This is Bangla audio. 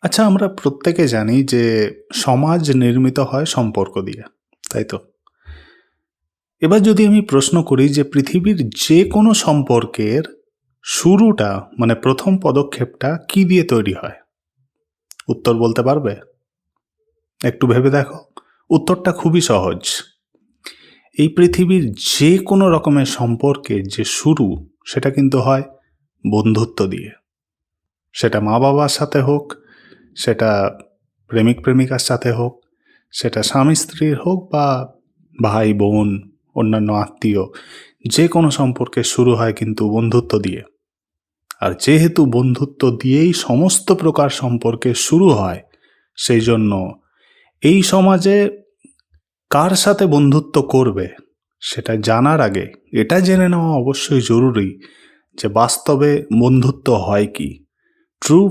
আচ্ছা, আমরা প্রত্যেকে জানি যে সমাজ নির্মিত হয় সম্পর্ক দিয়ে, তাই তো? এবার যদি আমি প্রশ্ন করি যে পৃথিবীর যে কোনো সম্পর্কের শুরুটা মানে ১ম পদক্ষেপটা কি দিয়ে তৈরি হয়? উত্তর বলতে পারবে? একটু ভেবে দেখো। উত্তরটা খুবই সহজ। এই পৃথিবীর যে কোনো রকমের সম্পর্কের যে শুরু সেটা কিন্তু হয় বন্ধুত্ব দিয়ে। সেটা মা-বাবার সাথে হোক, সেটা প্রেমিক-প্রেমিকার সাথে হোক, সেটা স্বামী-স্ত্রীর হোক বা ভাই-বোন, অন্যান্য আত্মীয়, যে কোনো সম্পর্কের শুরু হয় কিন্তু বন্ধুত্ব দিয়ে। আর যেহেতু বন্ধুত্ব দিয়েই সমস্ত প্রকার সম্পর্কের শুরু হয়, সেই জন্য এই সমাজে কার সাথে বন্ধুত্ব করবে সেটা জানার আগে এটা জেনে নেওয়া অবশ্যই জরুরি যে বাস্তবে বন্ধুত্ব হয় কি? ট্রু